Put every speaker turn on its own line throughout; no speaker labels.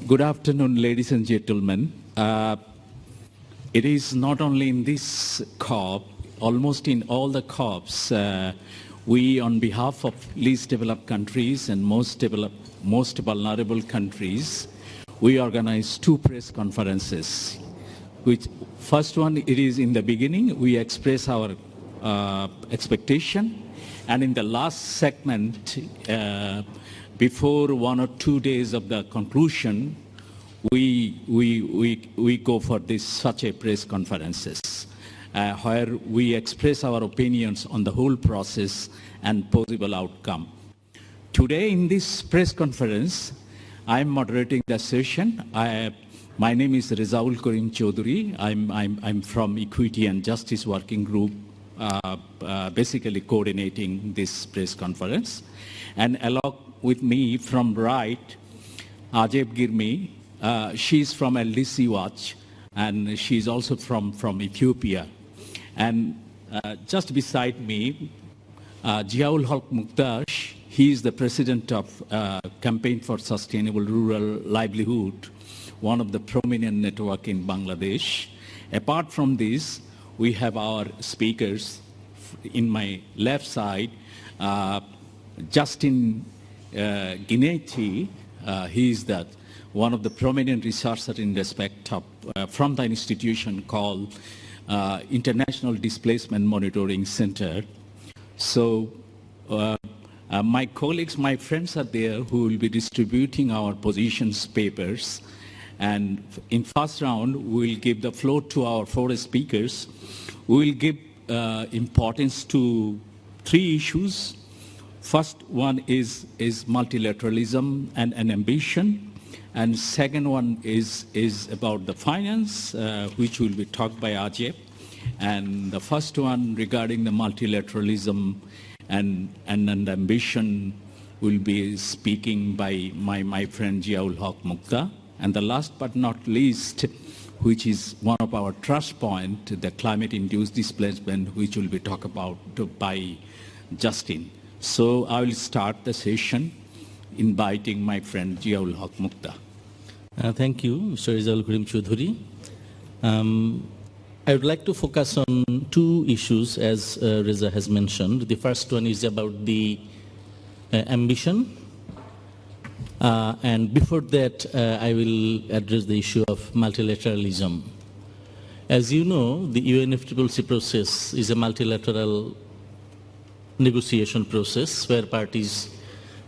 Good afternoon, ladies and gentlemen. It is not only in this COP, almost in all the COPs, we, on behalf of least developed countries and most vulnerable countries, we organize two press conferences. Which first one, it is in the beginning, we express our expectation, and in the last segment, before 1 or 2 days of the conclusion, we go for such a press conferences where we express our opinions on the whole process and possible outcome. Today in this press conference, I am moderating the session. My name is Rezaul Karim Chaudhary. I'm from Equity and Justice Working Group, basically coordinating this press conference. And along with me from right, Ajeb Girmi. She's from LDC Watch, and she's also from Ethiopia. And just beside me, Ziaul Haq Muktash, he is the president of Campaign for Sustainable Rural Livelihood, one of the prominent network in Bangladesh. Apart from this, we have our speakers in my left side, Justin Ginetti. He is one of the prominent researchers in respect of from the institution called International Displacement Monitoring Center. So my colleagues, my friends are there who will be distributing our positions papers. And in first round, we will give the floor to our four speakers. We will give importance to three issues. First one is multilateralism and an ambition. And second one is about the finance, which will be talked by Ajeb. And the first one regarding the multilateralism and ambition will be speaking by my friend Ziaul Haq Mukta. And the last but not least, which is one of our trust points, the climate-induced displacement, which will be talked about by Justin. So I will start the session inviting my friend Ziaul Haq Mukta.
Thank you, Mr. Rezaul Karim Chaudhary. I would like to focus on two issues, as Reza has mentioned. The first one is about the ambition. And before that, I will address the issue of multilateralism. As you know, the UNFCCC process is a multilateral negotiation process where parties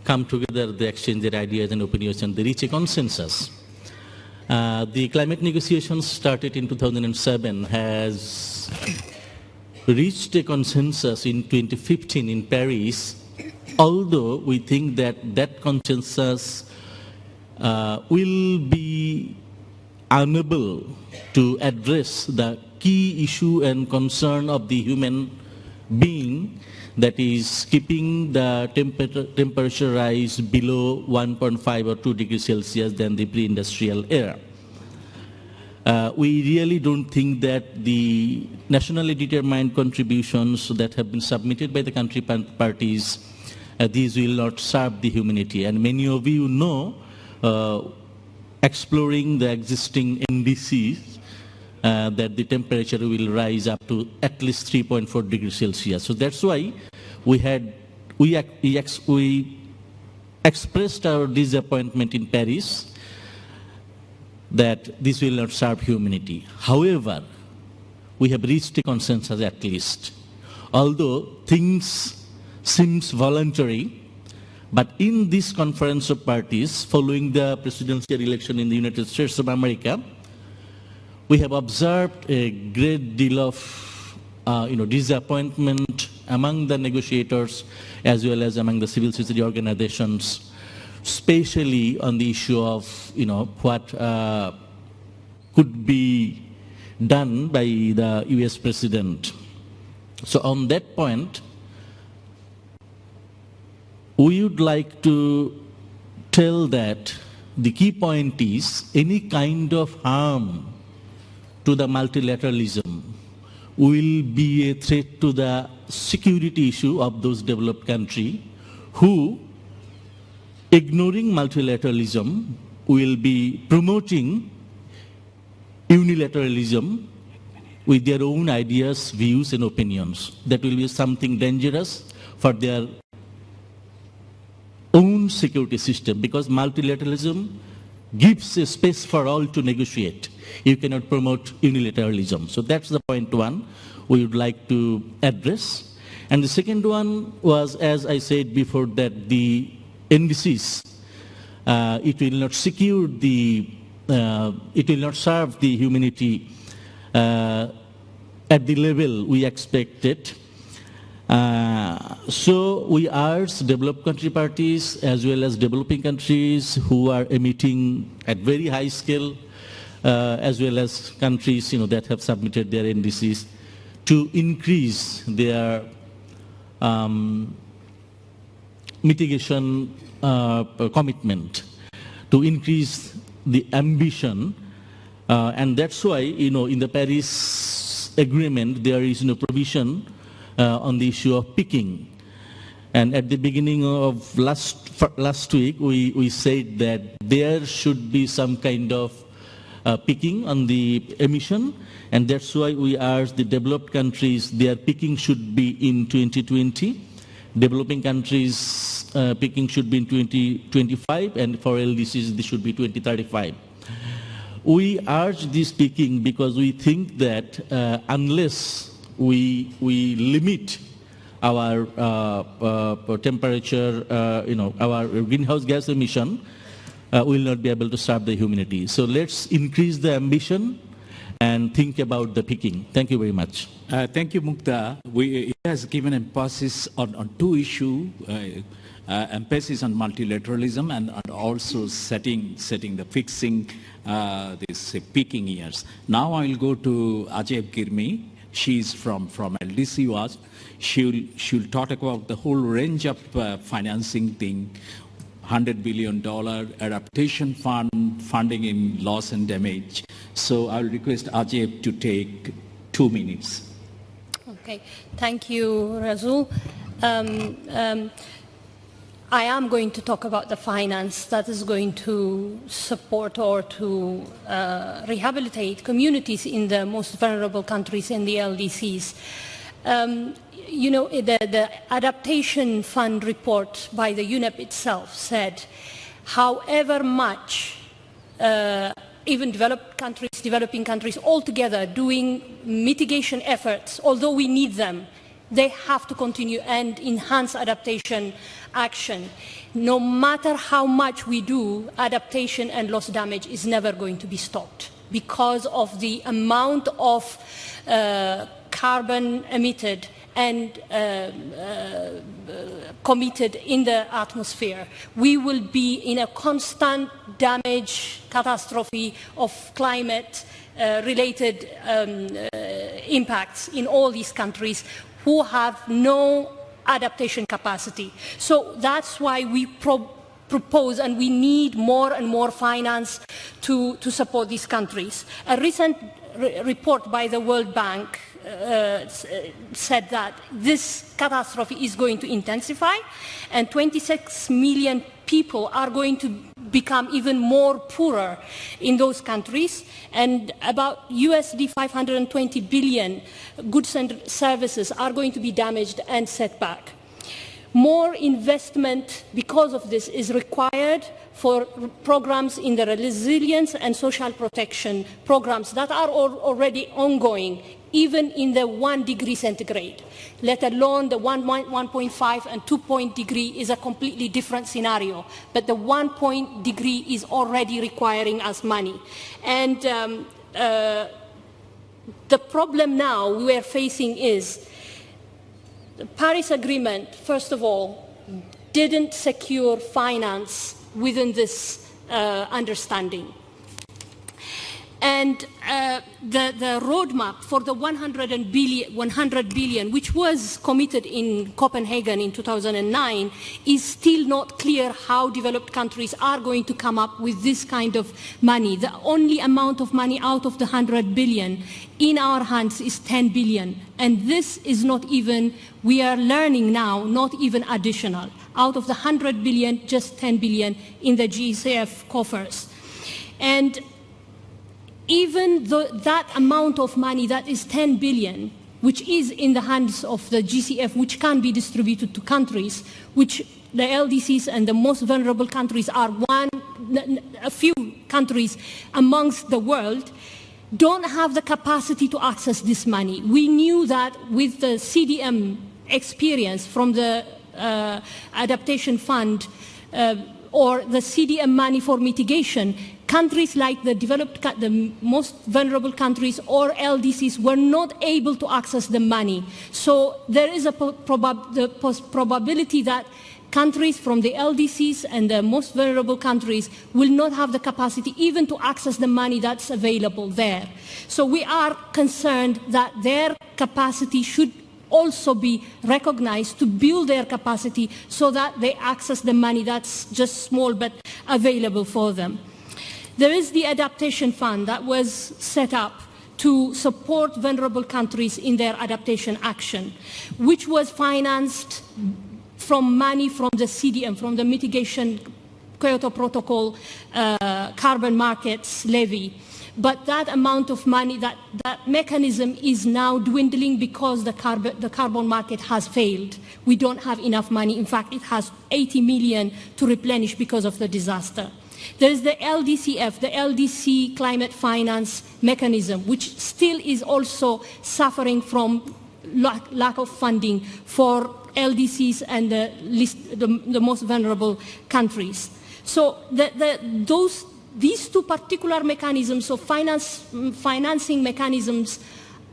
come together, they exchange their ideas and opinions, and they reach a consensus. The climate negotiations started in 2007 has reached a consensus in 2015 in Paris, although we think that consensus will be unable to address the key issue and concern of the human being, that is keeping the temperature rise below 1.5 or 2 degrees Celsius than the pre-industrial era. We really don't think that the nationally determined contributions that have been submitted by the country parties, these will not serve the humanity. And many of you know, exploring the existing LDCs, that the temperature will rise up to at least 3.4 degrees Celsius. So that's why we expressed our disappointment in Paris that this will not serve humanity. However, we have reached a consensus at least. Although things seems voluntary, but in this conference of parties following the presidential election in the United States of America, we have observed a great deal of disappointment among the negotiators as well as among the civil society organizations, especially on the issue of what could be done by the US president. So on that point, we would like to tell that the key point is any kind of harm to the multilateralism will be a threat to the security issue of those developed countries who, ignoring multilateralism, will be promoting unilateralism with their own ideas, views, and opinions. That will be something dangerous for their own security system, because multilateralism gives a space for all to negotiate. You cannot promote unilateralism. So that's the point one we would like to address. And the second one was, as I said before, that the MVCs, it will not secure the, it will not serve the humanity at the level we expected. So we urge developed country parties as well as developing countries who are emitting at very high scale, as well as countries that have submitted their LDCs, to increase their mitigation commitment, to increase the ambition, and that's why in the Paris Agreement there is no provision on the issue of peaking. And at the beginning of last week, we said that there should be some kind of peaking on the emission, and that's why we urge the developed countries, their peaking should be in 2020. Developing countries peaking should be in 2025, and for LDCs, this should be 2035. We urge this peaking because we think that unless we limit our temperature, our greenhouse gas emission, we will not be able to serve the humanity. So let's increase the ambition and think about the peaking. Thank you very much.
Thank you, Mukta. It has given emphasis on two issues, emphasis on multilateralism and also setting the fixing this peaking years. Now I will go to Ajay Girmi. She's from LDC Watch. She'll talk about the whole range of financing thing, $100 billion adaptation funding in loss and damage. So I'll request Ajay to take 2 minutes.
Okay, thank you, Razul. I am going to talk about the finance that is going to support or to rehabilitate communities in the most vulnerable countries in the LDCs. The Adaptation Fund report by the UNEP itself said, however much even developing countries altogether doing mitigation efforts, although we need them, they have to continue and enhance adaptation action. No matter how much we do, adaptation and loss damage is never going to be stopped because of the amount of carbon emitted and committed in the atmosphere. We will be in a constant damage catastrophe of climate related impacts in all these countries who have no adaptation capacity. So that's why we propose and we need more and more finance to support these countries. A recent report by the World Bank said that this catastrophe is going to intensify and 26 million people are going to become even more poorer in those countries, and about USD 520 billion goods and services are going to be damaged and set back. More investment because of this is required for programs in the resilience and social protection programs that are already ongoing, even in the 1 degree centigrade, let alone the 1.5 and 2 degree is a completely different scenario. But the 1 degree is already requiring us money. And the problem now we are facing is the Paris Agreement, first of all, didn't secure finance within this understanding. And the roadmap for the 100 billion, which was committed in Copenhagen in 2009, is still not clear how developed countries are going to come up with this kind of money. The only amount of money out of the 100 billion in our hands is 10 billion. And this is not even, we are learning now, not even additional. Out of the 100 billion, just 10 billion in the GCF coffers. And even that amount of money, that is 10 billion, which is in the hands of the GCF, which can be distributed to countries, which the LDCs and the most vulnerable countries are a few countries amongst the world, don't have the capacity to access this money. We knew that with the CDM experience from the adaptation fund or the CDM money for mitigation, countries like the most vulnerable countries or LDCs were not able to access the money. So there is a probability that countries from the LDCs and the most vulnerable countries will not have the capacity even to access the money that's available there. So we are concerned that their capacity should also be recognized to build their capacity so that they access the money that's just small but available for them. There is the adaptation fund that was set up to support vulnerable countries in their adaptation action, which was financed from money from the CDM, from the Mitigation Kyoto Protocol carbon markets levy. But that amount of money, that mechanism is now dwindling because the carbon market has failed. We don't have enough money. In fact, it has 80 million to replenish because of the disaster. There is the LDCF, the LDC Climate Finance Mechanism, which still is also suffering from lack of funding for LDCs and the most vulnerable countries. So these two particular mechanisms of financing mechanisms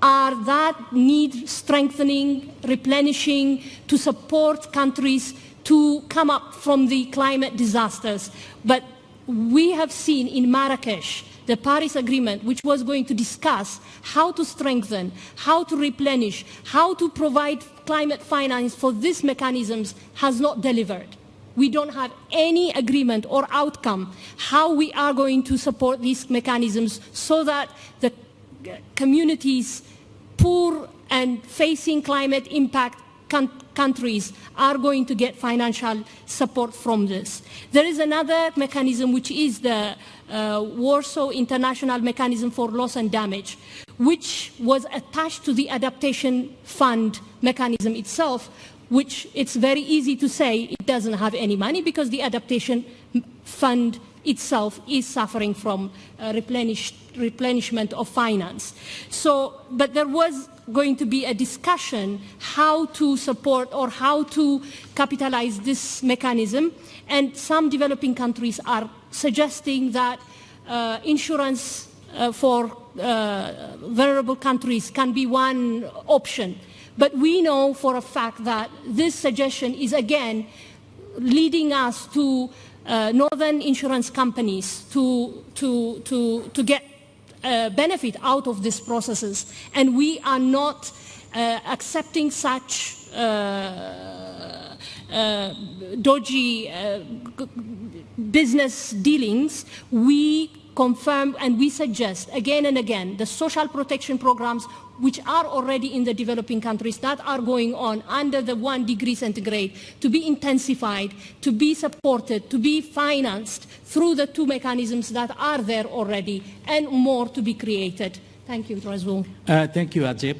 are that need strengthening, replenishing to support countries to come up from the climate disasters. But we have seen in Marrakech the Paris Agreement, which was going to discuss how to strengthen, how to replenish, how to provide climate finance for these mechanisms, has not delivered. We don't have any agreement or outcome how we are going to support these mechanisms so that the communities, poor and facing climate impact countries, are going to get financial support from this. There is another mechanism, which is the Warsaw International Mechanism for Loss and Damage, which was attached to the adaptation fund mechanism itself, which it's very easy to say it doesn't have any money because the adaptation fund itself is suffering from replenishment of finance. So, but there was going to be a discussion how to support or how to capitalize this mechanism, and some developing countries are suggesting that insurance for vulnerable countries can be one option. But we know for a fact that this suggestion is again leading us to northern insurance companies to get benefit out of these processes, and we are not accepting such dodgy business dealings. We confirm and we suggest again and again the social protection programs which are already in the developing countries that are going on under the 1 degree centigrade to be intensified, to be supported, to be financed through the two mechanisms that are there already, and more to be created. Thank you, Razul.
Thank you, Ajib.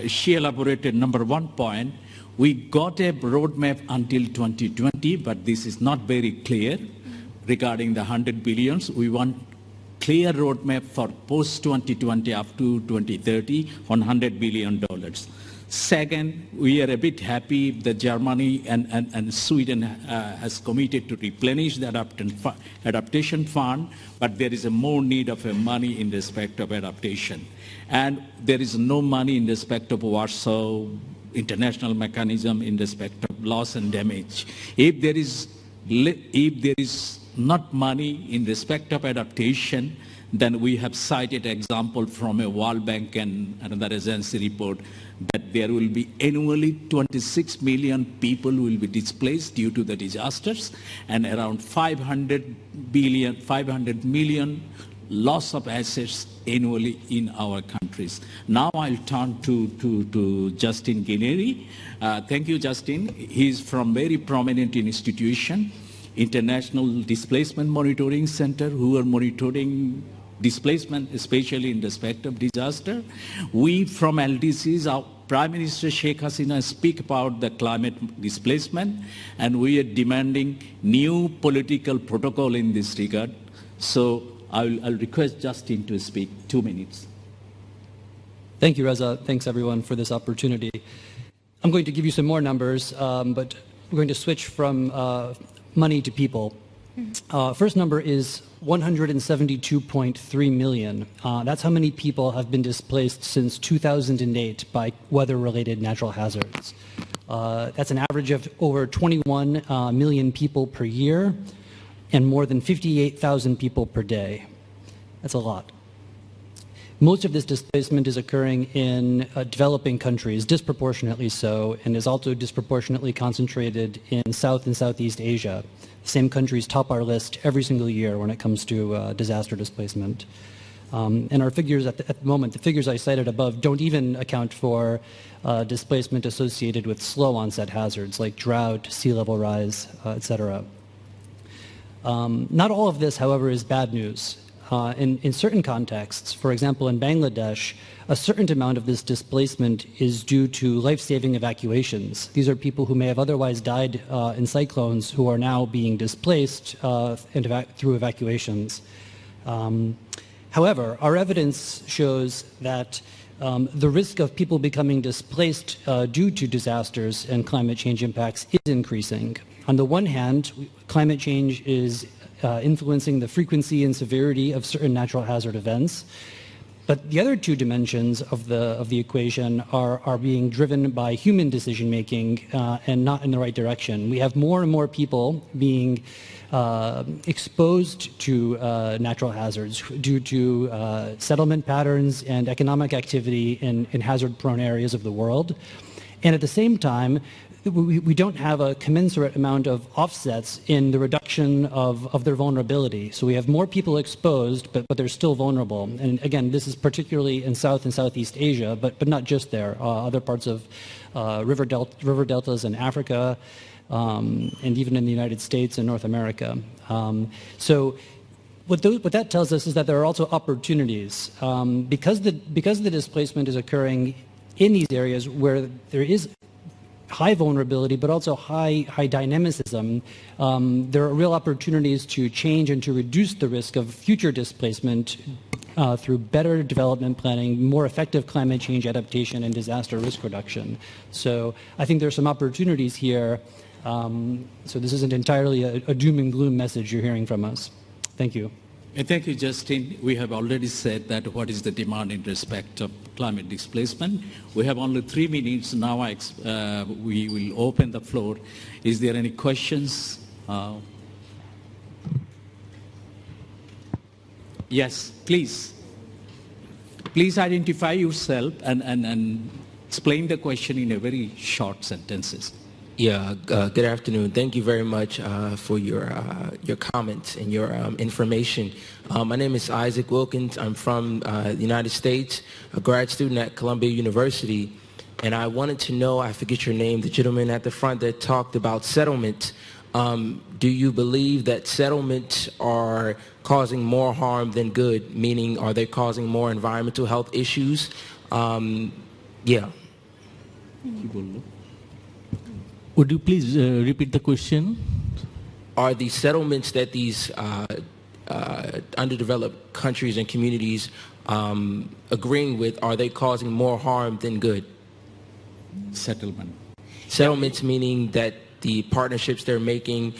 She elaborated number 1 point. We got a roadmap until 2020, but this is not very clear regarding the 100 billions. We want clear roadmap for post-2020 up to 2030 on $100 billion. Second, we are a bit happy that Germany and Sweden has committed to replenish the adaptation fund, but there is a more need of money in respect of adaptation. And there is no money in respect of Warsaw International Mechanism in respect of loss and damage. If there is not money in respect of adaptation, then we have cited example from a World Bank and another agency report that there will be annually 26 million people who will be displaced due to the disasters, and around 500 million loss of assets annually in our countries. Now I'll turn to Justin Guineri. Thank you, Justin. He's from very prominent institution. International Displacement Monitoring Center, who are monitoring displacement, especially in respect of disaster. We from LDCs, our Prime Minister Sheikh Hasina speak about the climate displacement, and we are demanding new political protocol in this regard. So I'll request Justin to speak 2 minutes.
Thank you, Reza. Thanks, everyone, for this opportunity. I'm going to give you some more numbers, but we're going to switch from money to people. First number is 172.3 million. That's how many people have been displaced since 2008 by weather-related natural hazards. That's an average of over 21 million people per year and more than 58,000 people per day. That's a lot. Most of this displacement is occurring in developing countries, disproportionately so, and is also disproportionately concentrated in South and Southeast Asia. The same countries top our list every single year when it comes to disaster displacement. And our figures at the moment, the figures I cited above, don't even account for displacement associated with slow onset hazards like drought, sea level rise, etc. Not all of this, however, is bad news. In certain contexts, for example in Bangladesh, a certain amount of this displacement is due to life-saving evacuations. These are people who may have otherwise died in cyclones who are now being displaced through evacuations. However, our evidence shows that the risk of people becoming displaced due to disasters and climate change impacts is increasing. On the one hand, climate change is influencing the frequency and severity of certain natural hazard events. But the other two dimensions of the equation are being driven by human decision making and not in the right direction. We have more and more people being exposed to natural hazards due to settlement patterns and economic activity in hazard-prone areas of the world. And at the same time, we don't have a commensurate amount of offsets in the reduction of their vulnerability. So we have more people exposed, but they're still vulnerable. And again, this is particularly in South and Southeast Asia, but not just there. Other parts of river deltas in Africa, and even in the United States and North America. So what that tells us is that there are also opportunities. Because the displacement is occurring in these areas where there is high vulnerability, but also high dynamicism, there are real opportunities to change and to reduce the risk of future displacement through better development planning, more effective climate change adaptation, and disaster risk reduction. So I think there's some opportunities here. So this isn't entirely a doom and gloom message you're hearing from us. Thank you.
Thank you, Justin. We have already said that what is the demand in respect of climate displacement. We have only 3 minutes now. We will open the floor. Is there any questions? Yes, please. Please identify yourself and explain the question in a very short sentences.
Yeah, good afternoon. Thank you very much for your comments and your information. My name is Isaac Wilkins. I'm from the United States, a grad student at Columbia University. And I wanted to know, I forget your name, the gentleman at the front that talked about settlements. Do you believe that settlements are causing more harm than good? Meaning, are they causing more environmental health issues? Yeah.
Would you please repeat the question?
Are the settlements that these underdeveloped countries and communities agreeing with, are they causing more harm than good? Settlements meaning that the partnerships they're making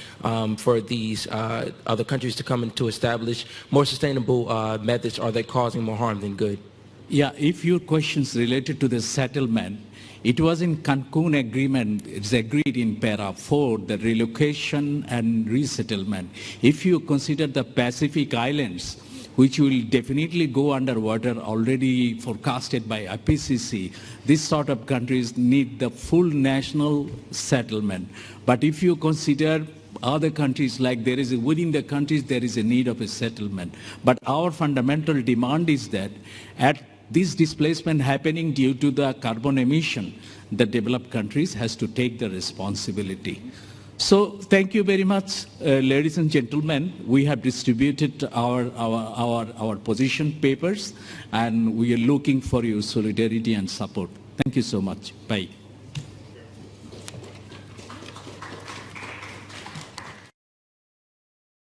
for these other countries to come in to establish more sustainable methods, are they causing more harm than good?
Yeah, if your question is related to the settlement, it was in Cancun agreement, it's agreed in para 4, the relocation and resettlement. If you consider the Pacific Islands, which will definitely go underwater, already forecasted by IPCC, this sort of countries need the full national settlement. But if you consider other countries, like there is within the countries, there is a need of a settlement. But our fundamental demand is that at this displacement happening due to the carbon emission, the developed countries has to take the responsibility. So thank you very much, ladies and gentlemen. We have distributed our position papers, and we are looking for your solidarity and support. Thank you so much. Bye.